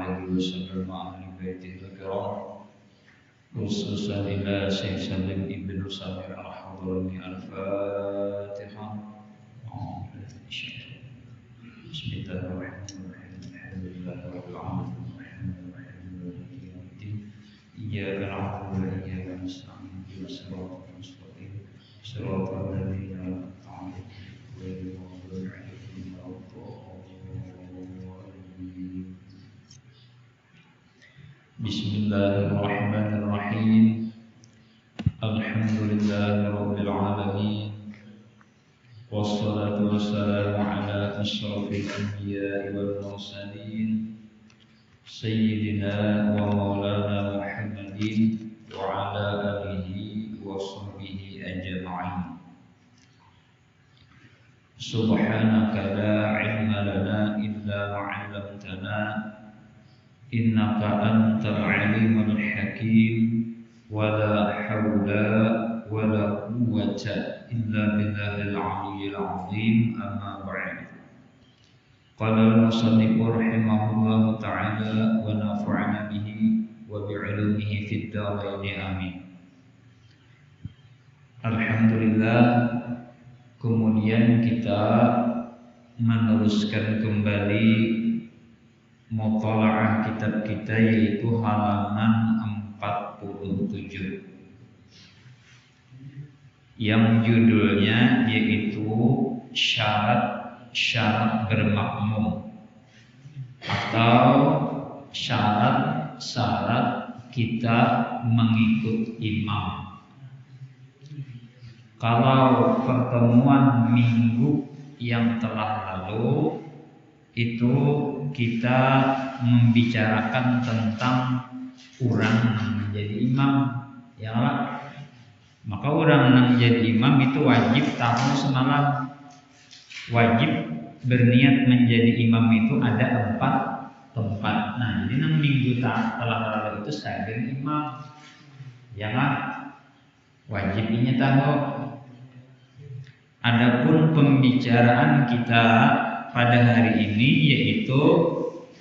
عليه وسلم وأهل بيته الكرام خصوصا إلى شيخ سليم ابن سمير الحضرمي الفاتحة. بسم الله الرحمن الرحيم الحمد لله رب العالمين الرحمن الرحيم مالك يوم الدين إياك نعبد وإياك نستعين اهدنا الصراط المستقيم صراط الذين أنعمت عليهم غير المغضوب عليهم ولا الضالين. بسم الله الرحمن الرحيم الحمد لله رب العالمين والصلاة والسلام على أشرف الأنبياء والمرسلين سيدنا ومولانا محمد وعلى آله وصحبه أجمعين. سبحانك لا علم لنا إلا ما علمتنا إنك أنت العليم الحكيم ولا حول ولا قوة إلا بالله العلي العظيم. أما بعد. قال المصنف رحمه الله تعالى ونفعنا به وبعلومه في الدارين آمين. Alhamdulillah, kemudian kita meneruskan kembali mutalaah kitab kita, yaitu halaman 47 yang judulnya yaitu syarat-syarat bermakmum atau syarat-syarat kita mengikut imam. Kalau pertemuan minggu yang telah lalu itu kita membicarakan tentang orang menjadi imam, ya lah. Maka orang menjadi imam itu wajib tahu semalam, wajib berniat menjadi imam itu ada 4 tempat. Nah, jadi nang minggu telah lalu itu sebagai imam, ya kan? Wajib ini tahu. Adapun pembicaraan kita pada hari ini yaitu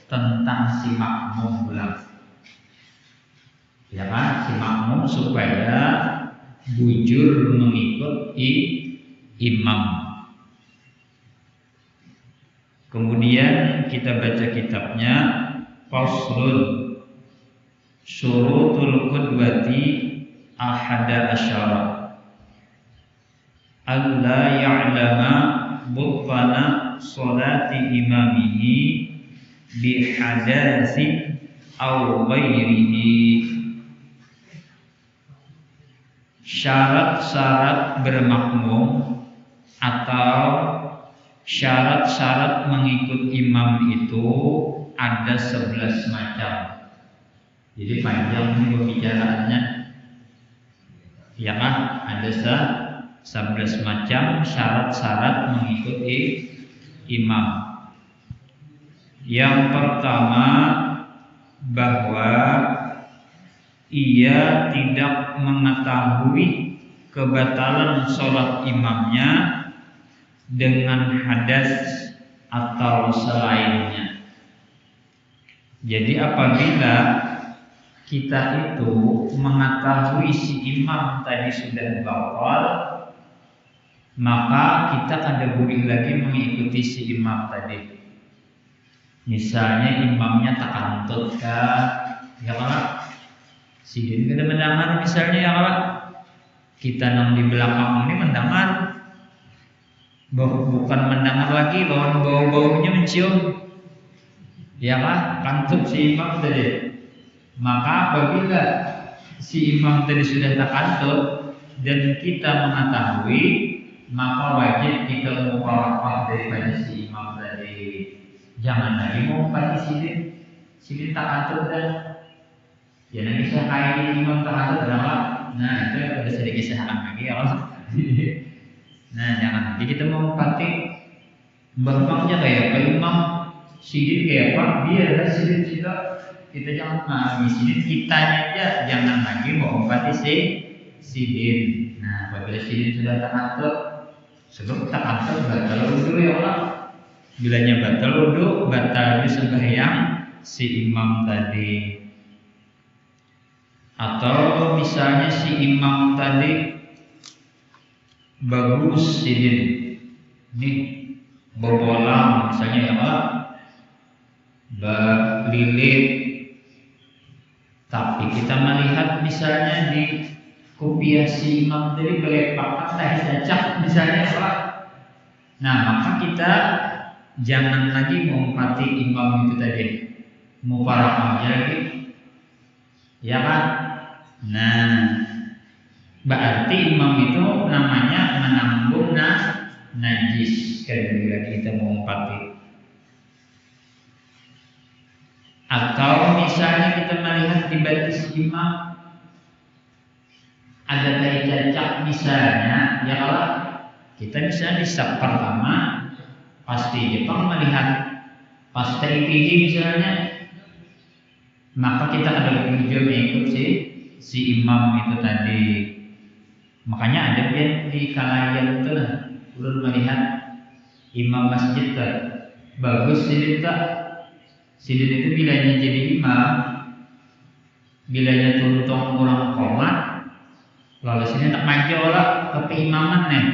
tentang si makmum ulang, ya kan? Si makmum supaya bujur mengikut imam. Kemudian kita baca kitabnya. Faslun syurutul qudwati ahada asyara alla ya'lama butfana salati imamihi bihadatsin aw ghairihi. Syarat-syarat bermakmum atau syarat-syarat mengikut imam itu ada 11 macam. Jadi panjang ini pembicaraannya, ya kan? Ada 11 macam syarat-syarat mengikuti imam. Yang pertama, bahwa ia tidak mengetahui kebatalan sholat imamnya dengan hadas atau selainnya. Jadi apabila kita itu mengetahui si imam tadi sudah batal, maka kita kada boleh lagi mengikuti si imam tadi. Misalnya imamnya takantut kah, ya kan? Sidin kada mendengar misalnya, ya kan? Kita nang di belakang ini mendengar, bukan mendengar lagi, lawan bau-baunya mencium, ya kan? Kantut si imam tadi. Maka apabila si imam tadi sudah takantut dan kita mengetahui, maka wajib kita muwafaqah daripada si imam tadi. Jangan lagi mau pati sidin takantut dan ya nanti saya kayak imam takantut adalah, nah itu ada sedikit sehakan lagi ya Allah. Nah jangan nanti kita mau pati bermaknya kayak apa imam, sidin kayak apa, biarlah sidin kita jangan mengalami sidin, kitanya aja jangan lagi mau pati sidin. Nah apabila sidin sudah takantut, sebab takantut batal wudu ya Allah. Bilanya batal wudu, batal sembahyang, si imam tadi. Atau misalnya si imam tadi bagus sidin, nih bobolang misalnya ya Allah, lilit, tapi kita melihat misalnya di kopiah si imam tadi belepak teh cacak misalnya Pak. Nah maka kita jangan lagi mengumpati imam itu tadi, mufarakah aja lagi, ya kan? Nah berarti imam itu namanya menanggung najis ketika kita mengumpati. Atau misalnya kita melihat di batis imam ada tai cacak misalnya, ya kalau kita misalnya di saf pertama pasti Jepang melihat pas TIPI misalnya, maka kita ada bekerja mengikut si imam itu tadi. Makanya ada di kalayan itu lah, ulun melihat imam masjid tak bagus sidin tak. Sidin itu bilanya jadi imam, bilanya tuntong kurang komat, lalu sidin tak maju lah ke keimaman nih.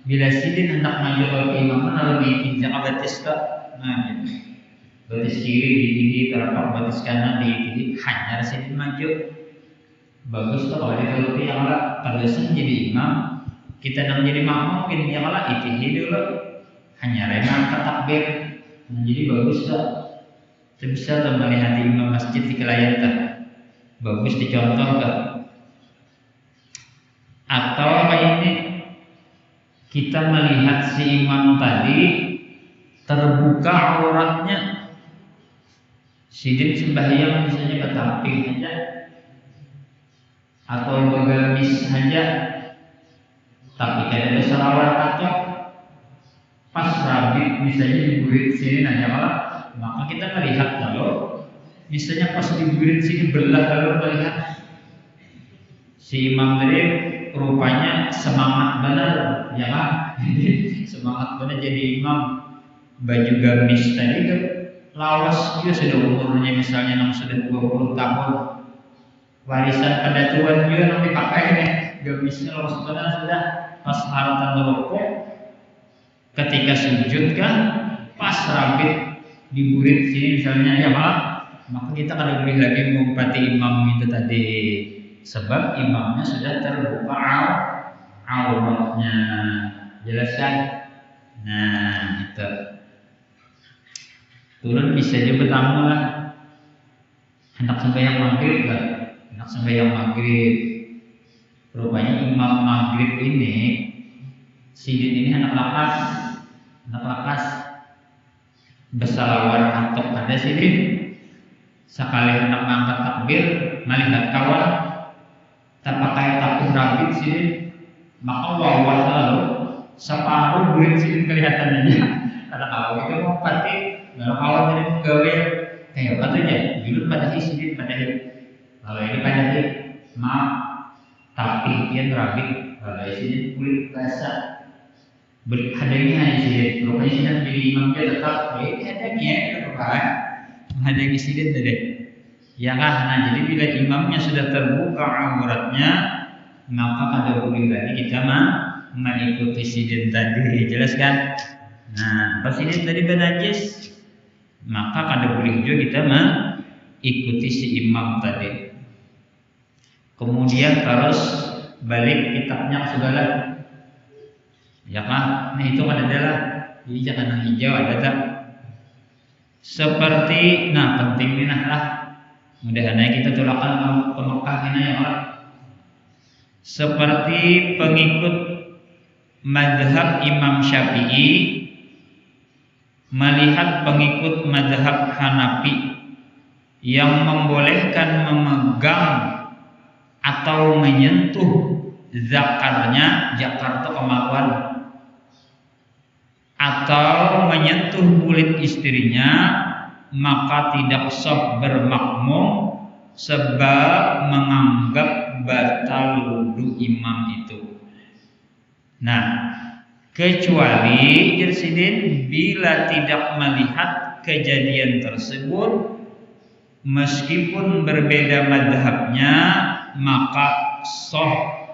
Bila sidin hendak maju ke keimaman lalu diinjak batis tak, nah batis kiri ditinggi, terapak batis kanan ditinggi, hanya sidin maju. Bagus tuh kalau dituruti yang lah, kalau jadi imam, kita nak jadi makmum mungkin yang lah itu dulu, hanya remang takbir, jadi bagus tuh. Bisa tuh melihat imam masjid di kelayan tuh, bagus dicontoh tuh. Atau kayak ini kita melihat si imam tadi terbuka auratnya, sidin sembahyang misalnya bertamping aja, atau bergamis saja, tapi kada ada selawat atau pas rabit misalnya di burit sini nanya malah, maka kita melihat kalau misalnya pas di burit sini belah lalu melihat si imam tadi rupanya semangat benar, ya kan? Semangat benar jadi imam, baju gamis tadi kan lawas dia sudah umurnya misalnya sudah 20 tahun. Warisan pada tuan juga yang dipakai nih, gamisnya lawas benar sudah pas haratan rokok, ketika sujud kan pas rabit di burit sini misalnya ya malah, maka kita kada boleh lagi mengumpati imam itu tadi, sebab imamnya sudah terbuka auratnya, jelas kan? Nah itu turun bisa juga bertamu lah, hendak sembahyang maghrib kan? Hendak sembahyang maghrib, rupanya imam maghrib ini sidin ini hendak lakas bersalawat kantok ada sidin, sekali hendak mengangkat takbir melihat kawan tak pakai takbir rabit sidin, maka wawah lalu separuh burit sidin kelihatannya. Karena kalau itu mau pati kalau kawan dari pegawai kayak apa tuh ya, dulu pada sidin pada kalau ini pada maaf tapi dia rabit, kalau sidin kulit basah hadangnya sidin, rupanya sidin jadi imam dia tetap hadangnya kan menghadangi sidin tadi, ya kan? Nah jadi bila imamnya sudah terbuka auratnya, maka kada boleh lagi kita mengikuti sidin tadi, jelas kan? Nah pas sidin tadi bernajis, maka kada boleh juga kita mengikuti si imam tadi. Kemudian terus balik kitabnya segala, ya kan? Nah itu kan adalah jadi jangan hijau ada tak? Seperti penting ini lah. Mudah-mudahan kita tulakan ke Mekah ini ya Allah. Seperti pengikut mazhab Imam Syafi'i melihat pengikut mazhab Hanafi yang membolehkan memegang atau menyentuh zakarnya, zakar itu kemaluan, atau menyentuh kulit istrinya, maka tidak sah bermakmum sebab menganggap batal wudu imam itu. Nah, kecuali jersidin bila tidak melihat kejadian tersebut meskipun berbeda madhabnya maka sah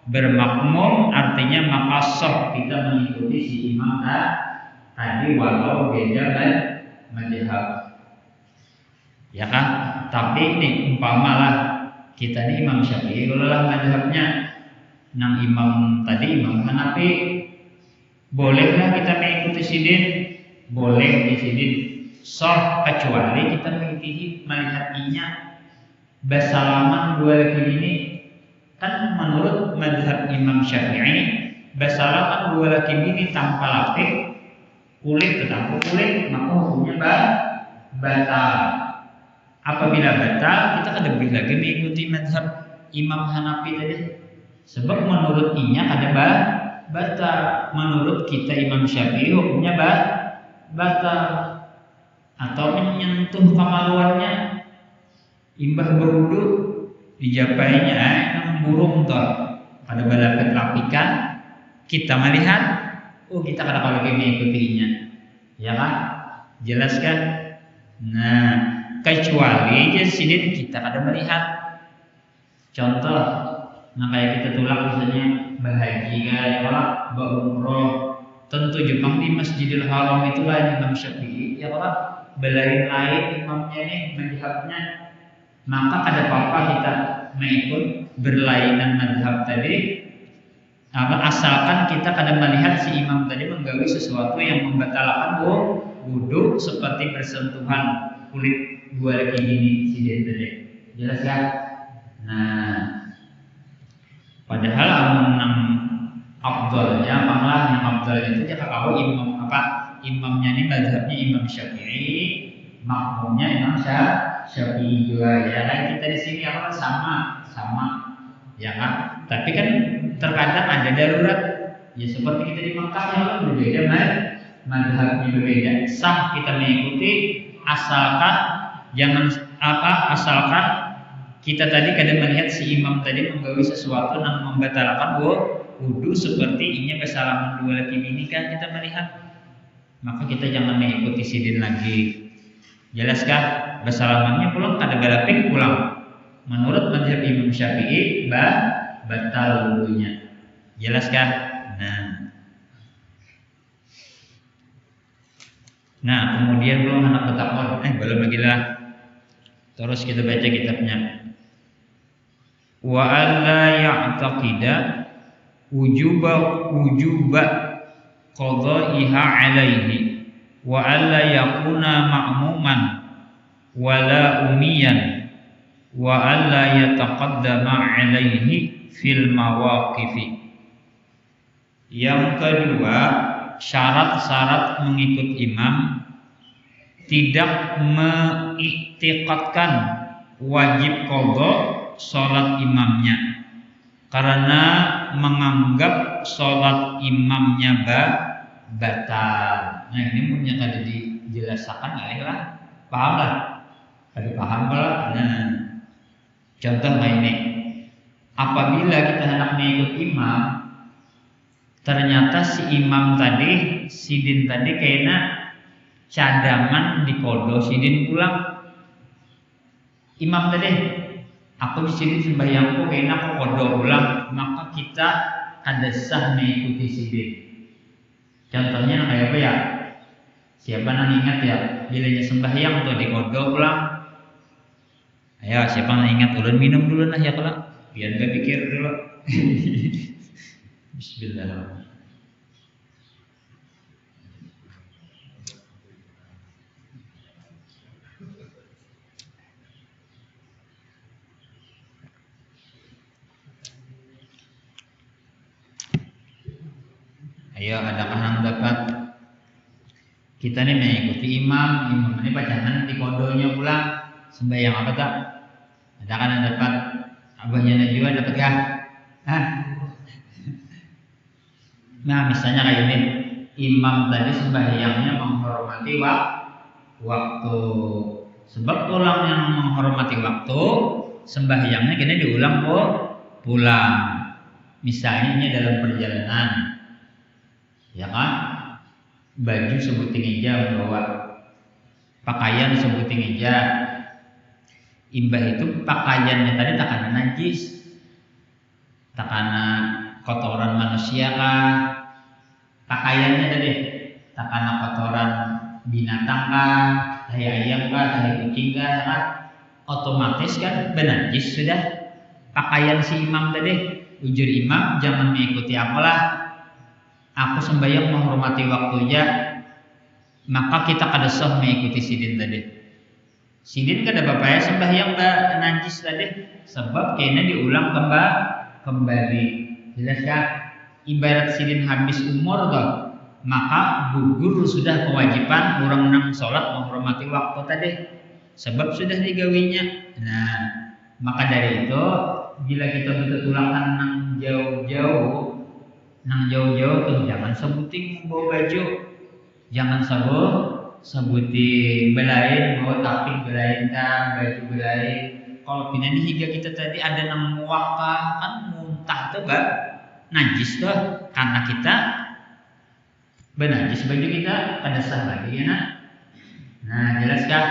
bermakmum, artinya maka sah kita mengikuti si imam tadi walau beda madhab, ya kan? Tapi ini umpamalah kita ini Imam Syafi'i, kalau lah madhabnya nang imam tadi Imam Hanafi, bolehlah kita mengikuti sidin, boleh di sidin sah, kecuali kita mengikuti melihat inya basalaman dua laki ini. Kan menurut madhab Imam Syafi'i basalaman dua laki ini tanpa lapik, kulit ketemu kulit, maka hukumnya batal. Apabila batal, kita kada boleh lagi mengikuti madhab Imam Hanafi tadi. Sebab menurut inya kada batal. Menurut kita Imam Syafi'i hukumnya batal. Atau menyentuh kemaluannya, imbah berwudu dijapainya nang burung toh pada balapet lapikan, kita melihat, oh kita kada kalau mengikutinya, ya kan? Jelas kan? Nah, kecuali di sini kita kada melihat. Contoh, nah kayak kita tulak misalnya bahaji kayak orang berumroh, tentu Jepang di Masjidil Haram itulah Imam Syafi'i, ya orang belain-lain imamnya nih madhabnya, maka kada apa-apa kita mengikut berlainan madhab tadi, asalkan kita kada melihat si imam tadi menggawi sesuatu yang membatalkan wudu seperti bersentuhan kulit dua laki ini sidin tadi. Jelas kan? Nah, padahal menang afdalnya, malah yang afdalnya itu dia kalau imam imamnya ini mazhabnya Imam Syafi'i, makmumnya Imam Syafi'i juga, ya kan? Kita di sini apa sama, ya kan? Tapi kan terkadang ada darurat, ya seperti kita di Mekah yang kan berbeda mazhabnya berbeda. Sah kita mengikuti asalkan asalkan kita tadi kadang melihat si imam tadi menggawi sesuatu yang membatalkan wudu seperti inya kesalahan dua laki ini kan kita melihat, maka kita jangan mengikuti sidin lagi. Jelaskah? Basalamannya pulang ada galapik pulang. Menurut madhab Imam Syafi'i batal wudunya. Jelaskah? Nah kemudian belum anak bertakon, belum lagi lah. Terus kita baca kitabnya. Wa alla ya'taqida wujuba qadha'iha 'alaihi wa alla yakuna ma'muman wala umiyan wa alla yataqaddama 'alaihi fil mawaqifi. Yang kedua, syarat-syarat mengikut imam tidak mengiktikadkan wajib qadha salat imamnya karena menganggap salat imamnya batal. Nah ini punya tadi dijelaskan lah, paham lah, ada paham lah. Nah contoh ini, apabila kita hendak mengikut imam, ternyata si imam tadi, sidin tadi kayaknya cadangan di kodo, sidin pulang. Imam tadi, aku di sini sembahyangku kayaknya aku kodo pulang, maka kita ada sah mengikuti sidin. Contohnya kayak apa ya? Siapa yang ingat ya? Bilanya sembahyang tuh di kodo pulang. Ayo siapa yang ingat? Ulun minum dulu nah ya kalau biar gak pikir dulu. Bismillahirrahmanirrahim. Ayo, adakah yang dapat? Kita nih mengikuti imam ini bacaan di kodonya pulang sembahyang apa tak? Adakah yang dapat? Abahnya juga dapat kah? Nah misalnya kayak ini, imam tadi sembahyangnya menghormati waktu. Sebab orang yang menghormati waktu, sembahyangnya kini diulang pulang. Misalnya ini dalam perjalanan, ya kan? Baju sebuting eja membawa, pakaian sebuting eja, Imbah itu pakaiannya tadi takana najis, takana kotoran manusia kah, pakaiannya tadi takana kotoran binatang kah, tahi ayam kah, tahi kucing kah, otomatis kan benajis sudah pakaian si imam tadi. Ujur imam jangan mengikuti apalah, aku sembahyang menghormati waktunya, maka kita kada sah mengikuti sidin tadi. Sidin kada bapaya sembahyang najis tadi, sebab kena diulang kembali. Jelas kan? Ibarat sidin habis umur toh, maka gugur sudah kewajiban orang nang sholat menghormati waktu tadi, sebab sudah digawinya. Nah, maka dari itu bila kita betul-tulakan nang jauh-jauh tuh jangan sebuting membawa baju, jangan sebuti belain bawa taping belain kan, baju belain. Kalau pindah higa kita tadi ada nang muaka kan muntah tuh gak najis tuh, karena kita benajis baju kita kada sah lagi ya nak. Nah jelas kan.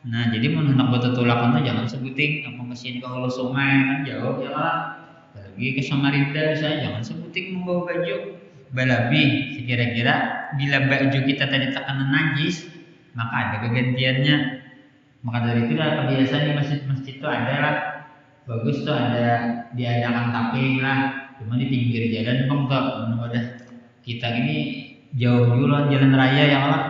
Nah jadi mau hendak betul-tulakan tuh jangan sebuting apa kasihan ke hulu sungai kan jauh ya lah. Lagi ke Samarinda misalnya jangan sebuting membawa baju balabi. Sekira-kira bila baju kita tadi terkena najis, maka ada kegantiannya. Maka dari itu kebiasaan di masjid-masjid itu ada lah, bagus tuh ada diadakan taping lah, cuma di pinggir jalan bang tuh. Udah kita ini jauh dulu jalan raya ya lah,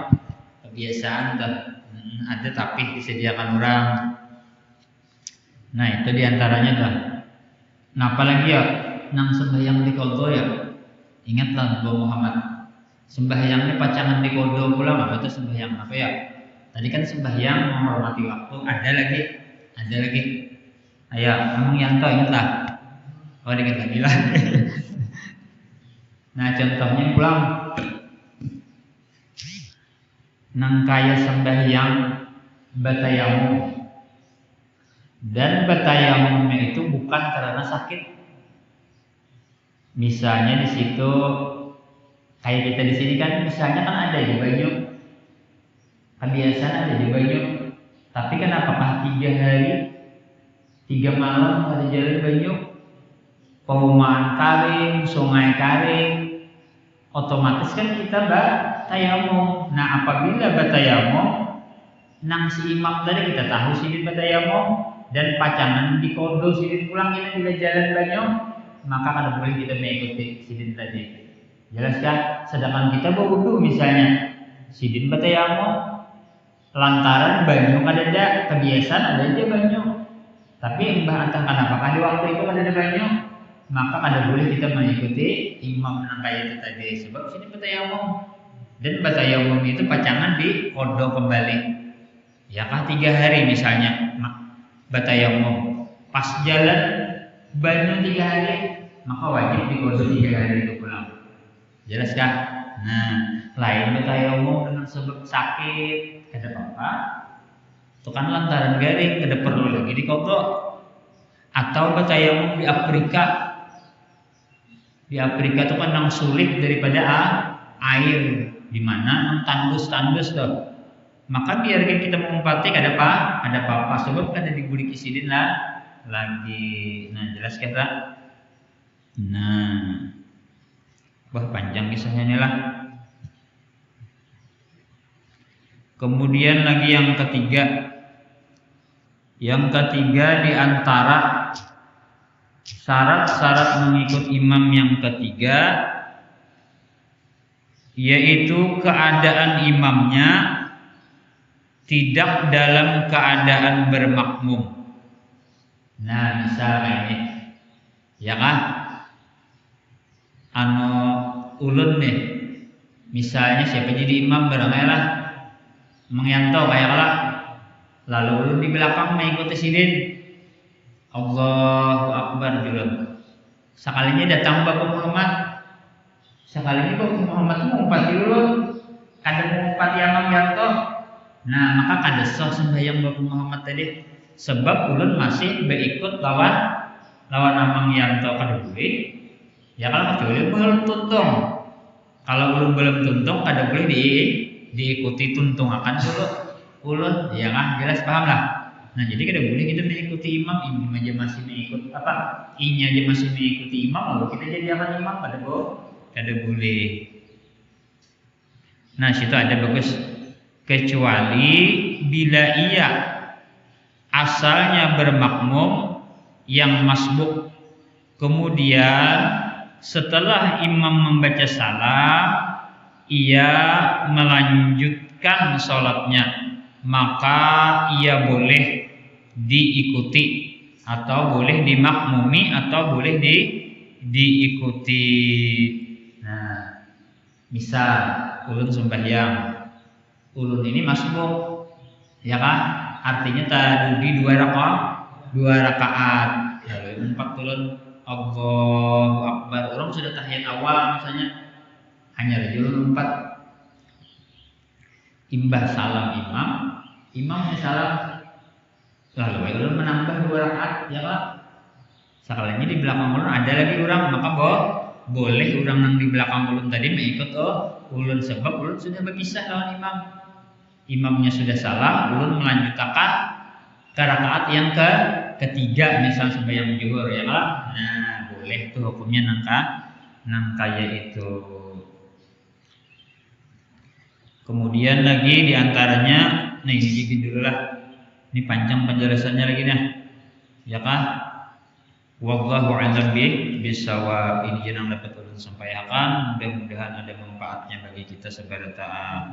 kebiasaan tuh ada taping disediakan orang. Nah itu diantaranya tuh. Nah apalagi ya nang sembahyang di kodo ya. Ingatlah Nabi Muhammad, sembahyangnya pacangan di kodo pula, apa itu sembahyang apa ya? Tadi kan sembahyang menghormati waktu, ada lagi. Ayo, kamu yang tahu ingatlah. Oh diingat lagi lah. Nah contohnya pulang, nang kaya sembahyang batayamum, dan batayamumnya itu bukan karena sakit. Misalnya di situ kayak kita di sini kan, misalnya kan ada di banyu, kebiasaan ada di banyu. Tapi kan apakah 3 hari 3 malam ada jalan banyu, perumahan kering, sungai kering, otomatis kan kita batayamum. Nah apabila batayamum, nang si imam tadi kita tahu sidin batayamum dan pacangan di kodo sidin pulang ini bila jalan banyu, maka kada boleh kita mengikuti sidin tadi. Jelas kan? Sedangkan kita berwudu misalnya, sidin batayamum lantaran banyu kada ada, kebiasaan ada aja banyu. Tapi mbah antang apakah di waktu itu kada ada banyu, maka kada boleh kita mengikuti imam nang kaya itu tadi, sebab sidin batayamum. Dan batayamum itu pacangan di kodo kembali. Ya kah 3 hari misalnya batayamum, pas jalan banyu 3 hari, maka wajib dikodo 3 hari itu pulang. Jelas kan? Nah, lain batayamum dengan sebab sakit, ada apa-apa. Itu kan lantaran garing, kada perlu lagi dikodo. Atau batayamum di Afrika. Di Afrika itu kan nang sulit daripada air, di mana nang tandus-tandus tuh. Maka biarkan kita mengumpati kada apa-apa, sebab kada diguli kisidin lah lagi. Nah jelas kata. Nah panjang kisahnya ini lah. Kemudian lagi yang ketiga di antara syarat-syarat mengikut imam yang ketiga, yaitu keadaan imamnya tidak dalam keadaan bermakmum. Nah misalnya ini ya kan, ulun nih misalnya siapa jadi imam barangnya lah mengyantau kayak lah, lalu ulun di belakang mengikuti sidin, Allahu Akbar julun. Sekalinya datang Bapak Muhammad, sekalinya Bapak Muhammad itu mengumpati ulun, kada mengumpati imam yanto. Nah maka kada sah sembahyang Bapak Muhammad tadi, sebab ulun masih berikut lawan amang yanto kada boleh. Ya kalau kecuali belum tuntung. Kalau belum tuntung kada boleh diikuti tuntung akan dulu ulun. Ya kan jelas paham lah. Nah, jadi kada boleh kita mengikuti imam, imam aja masih mengikut apa? Inya aja masih mengikuti imam, lalu kita jadi akan imam kada boleh. Nah, situ ada bagus. Kecuali bila ia asalnya bermakmum yang masbuk, kemudian setelah imam membaca salam ia melanjutkan sholatnya, maka ia boleh diikuti atau boleh dimakmumi atau boleh diikuti. Nah, misal ulun sembahyang, ulun ini masbuk, ya kan? Artinya tadi dua rakaat. Lalu empat ulun Allahu Akbar. Orang sudah tahiyat awal misalnya, hanya ulun empat. Imbah salam imamnya salam, lalu ulun menambah dua rakaat, ya kan? Sekalinya di belakang ulun ada lagi orang, maka boleh orang yang di belakang ulun tadi mengikut ulun, sebab ulun sudah berpisah lawan imam. Imamnya sudah salam, ulun melanjutkan ke rakaat yang ketiga, misal sembahyang zuhur, ya kan? Nah, boleh tuh hukumnya nangkaya itu. Kemudian lagi diantaranya, nah ini sedikit dulu lah. Ini panjang penjelasannya lagi nih, ya kan? Wallahu a'lam bishawab. Ini yang dapat ulun sampaikan. Mudah-mudahan ada manfaatnya bagi kita sebarata.